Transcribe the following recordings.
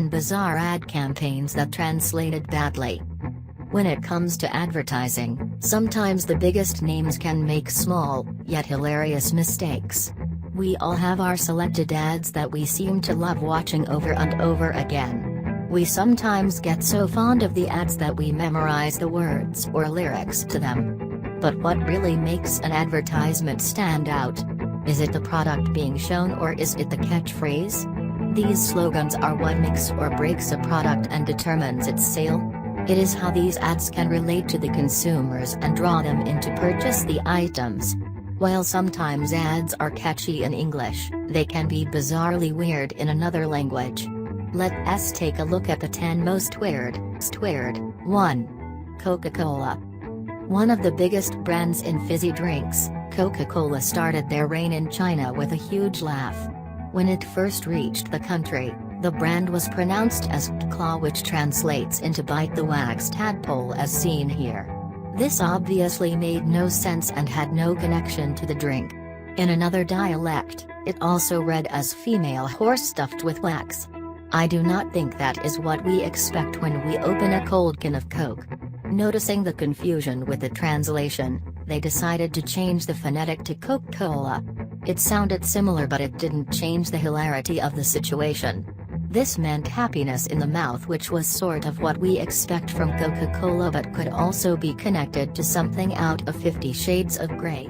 10 bizarre ad campaigns that translated badly. When it comes to advertising, sometimes the biggest names can make small, yet hilarious mistakes. We all have our selected ads that we seem to love watching over and over again. We sometimes get so fond of the ads that we memorize the words or lyrics to them. But what really makes an advertisement stand out? Is it the product being shown, or is it the catchphrase? These slogans are what makes or breaks a product and determines its sale. It is how these ads can relate to the consumers and draw them in to purchase the items. While sometimes ads are catchy in English, they can be bizarrely weird in another language. Let us take a look at the 10 most weird. 1. Coca-Cola. One of the biggest brands in fizzy drinks, Coca-Cola started their reign in China with a huge laugh. When it first reached the country, the brand was pronounced as ke-kou-ke-la, which translates into bite the wax tadpole as seen here. This obviously made no sense and had no connection to the drink. In another dialect, it also read as female horse stuffed with wax. I do not think that is what we expect when we open a cold can of Coke. Noticing the confusion with the translation, they decided to change the phonetic to ko-kou-ke-la. It sounded similar, but it didn't change the hilarity of the situation. This meant happiness in the mouth, which was sort of what we expect from Coca-Cola, but could also be connected to something out of 50 Shades of Grey.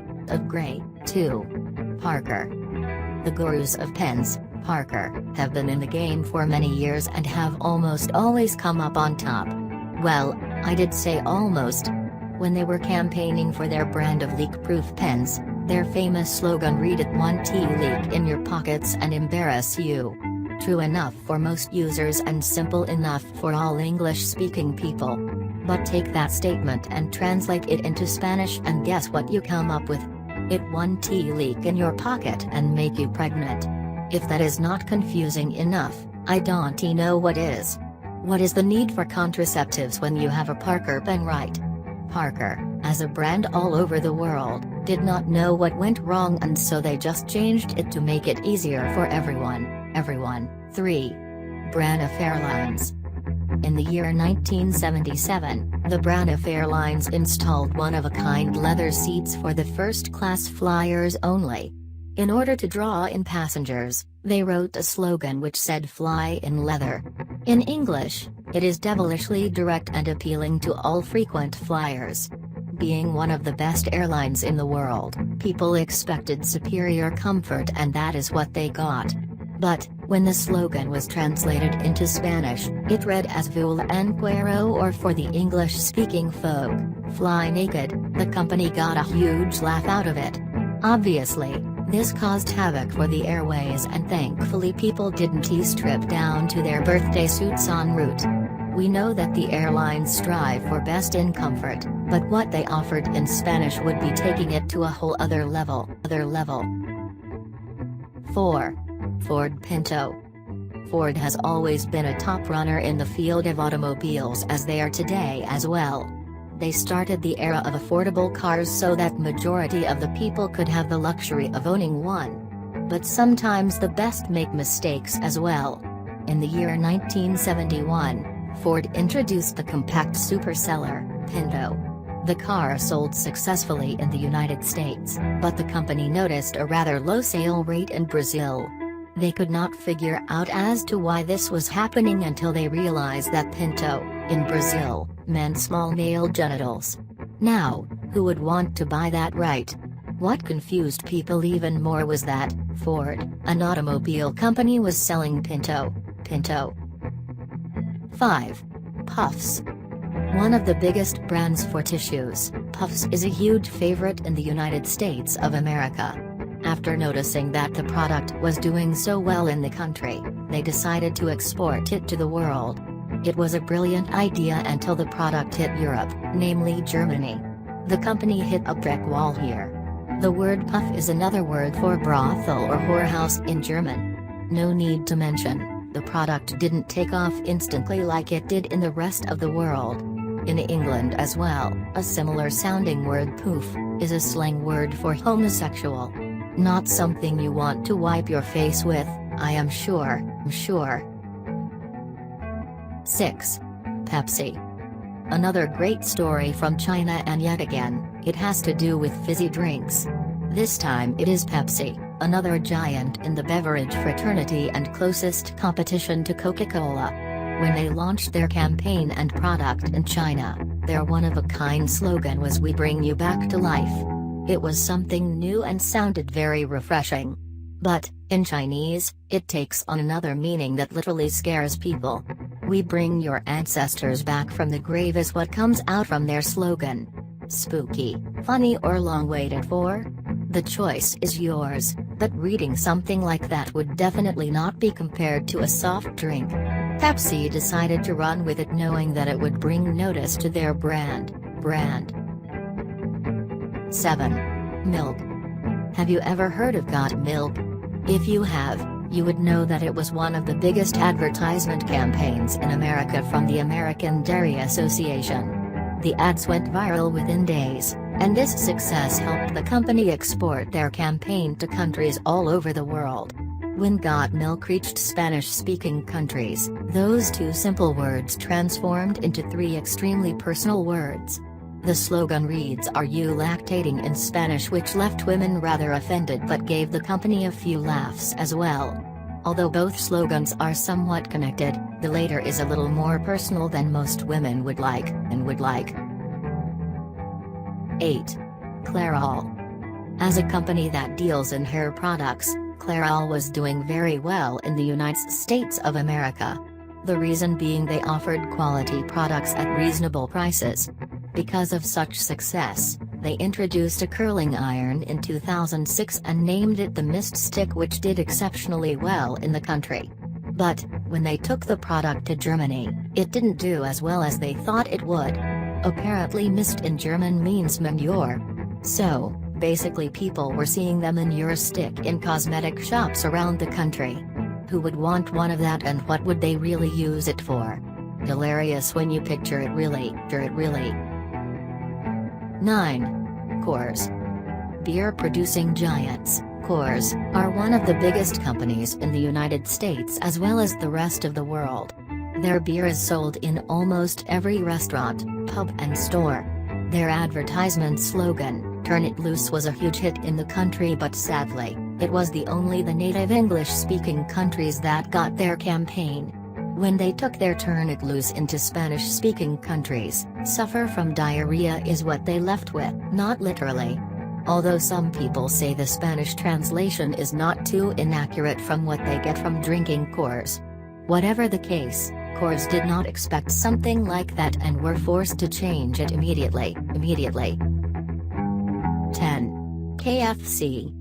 2. Parker. The gurus of pens, Parker, have been in the game for many years and have almost always come up on top. Well, I did say almost. When they were campaigning for their brand of leak-proof pens, their famous slogan read, "It won't leak in your pockets and embarrass you." True enough for most users and simple enough for all English-speaking people. But take that statement and translate it into Spanish and guess what you come up with? It won't leak in your pocket and make you pregnant. If that is not confusing enough, I don't know what is. What is the need for contraceptives when you have a Parker pen, right? Parker, as a brand all over the world, did not know what went wrong, and so they just changed it to make it easier for everyone. 3. Braniff Airlines. In the year 1977, the Braniff Airlines installed one-of-a-kind leather seats for the first-class flyers only. In order to draw in passengers, they wrote a slogan which said "Fly in leather." In English, it is devilishly direct and appealing to all frequent flyers. Being one of the best airlines in the world, people expected superior comfort, and that is what they got. But, when the slogan was translated into Spanish, it read as "Vuela en cuero," or for the English-speaking folk, "Fly naked." The company got a huge laugh out of it. Obviously, this caused havoc for the airways, and thankfully people didn't strip down to their birthday suits en route. We know that the airlines strive for best in comfort, but what they offered in Spanish would be taking it to a whole other level. 4. Ford Pinto. Ford has always been a top runner in the field of automobiles, as they are today as well. They started the era of affordable cars so that majority of the people could have the luxury of owning one. But sometimes the best make mistakes as well. In the year 1971, Ford introduced the compact superseller, Pinto. The car sold successfully in the United States, but the company noticed a rather low sale rate in Brazil. They could not figure out as to why this was happening until they realized that Pinto, in Brazil, meant small male genitals. Now, who would want to buy that, right? What confused people even more was that Ford, an automobile company, was selling Pinto. 5. Puffs. One of the biggest brands for tissues, Puffs is a huge favorite in the United States of America. After noticing that the product was doing so well in the country, they decided to export it to the world. It was a brilliant idea until the product hit Europe, namely Germany. The company hit a brick wall here. The word puff is another word for brothel or whorehouse in German. No need to mention, the product didn't take off instantly like it did in the rest of the world. In England as well, a similar sounding word, poof, is a slang word for homosexual. Not something you want to wipe your face with, I am sure. 6. Pepsi. Another great story from China, and yet again, it has to do with fizzy drinks. This time it is Pepsi, another giant in the beverage fraternity and closest competition to Coca-Cola. When they launched their campaign and product in China, their one-of-a-kind slogan was "We bring you back to life." It was something new and sounded very refreshing. But, in Chinese, it takes on another meaning that literally scares people. "We bring your ancestors back from the grave" is what comes out from their slogan. Spooky, funny, or long waited for? The choice is yours, but reading something like that would definitely not be compared to a soft drink. Pepsi decided to run with it, knowing that it would bring notice to their brand. 7. Milk. Have you ever heard of Got Milk? If you have, you would know that it was one of the biggest advertisement campaigns in America from the American Dairy Association. The ads went viral within days, and this success helped the company export their campaign to countries all over the world. When Got Milk reached Spanish-speaking countries, those two simple words transformed into three extremely personal words. The slogan reads, "Are you lactating?" in Spanish, which left women rather offended but gave the company a few laughs as well. Although both slogans are somewhat connected, the later is a little more personal than most women would like. 8. Clairol. As a company that deals in hair products, Clairol was doing very well in the United States of America. The reason being they offered quality products at reasonable prices. Because of such success, they introduced a curling iron in 2006 and named it the Mist Stick, which did exceptionally well in the country. But, when they took the product to Germany, it didn't do as well as they thought it would. Apparently mist in German means manure. So, basically people were seeing them in your stick in cosmetic shops around the country. Who would want one of that, and what would they really use it for? Hilarious when you picture it really. 9. Coors. Beer-producing giants, Coors, are one of the biggest companies in the United States as well as the rest of the world. Their beer is sold in almost every restaurant, pub and store. Their advertisement slogan, "Turn it loose," was a huge hit in the country, but sadly, it was the native English-speaking countries that got their campaign. When they took their "Turn it loose" into Spanish-speaking countries, "suffer from diarrhea" is what they left with, not literally. Although some people say the Spanish translation is not too inaccurate from what they get from drinking Coors. Whatever the case, Coors did not expect something like that and were forced to change it immediately. 10. KFC.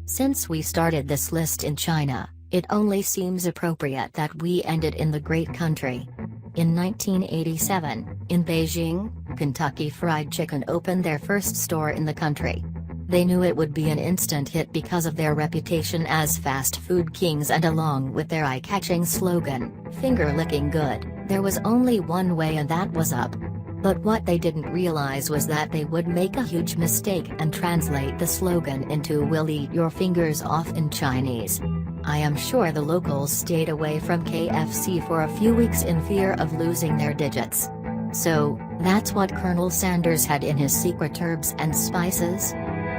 Since we started this list in China, it only seems appropriate that we end it in the great country. In 1987, in Beijing, Kentucky Fried Chicken opened their first store in the country. They knew it would be an instant hit because of their reputation as fast food kings, and along with their eye-catching slogan, "Finger-licking good," there was only one way, and that was up. But what they didn't realize was that they would make a huge mistake and translate the slogan into "We'll eat your fingers off" in Chinese. I am sure the locals stayed away from KFC for a few weeks in fear of losing their digits. So, that's what Colonel Sanders had in his secret herbs and spices?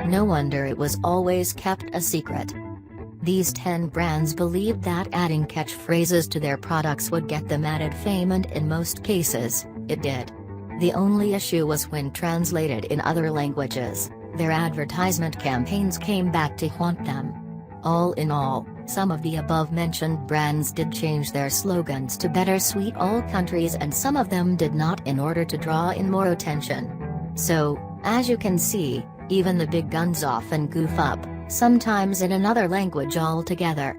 No wonder it was always kept a secret. These 10 brands believed that adding catchphrases to their products would get them added fame, and in most cases, it did. The only issue was when translated in other languages, their advertisement campaigns came back to haunt them. All in all, some of the above-mentioned brands did change their slogans to better suit all countries, and some of them did not, in order to draw in more attention. So, as you can see, even the big guns often goof up, sometimes in another language altogether.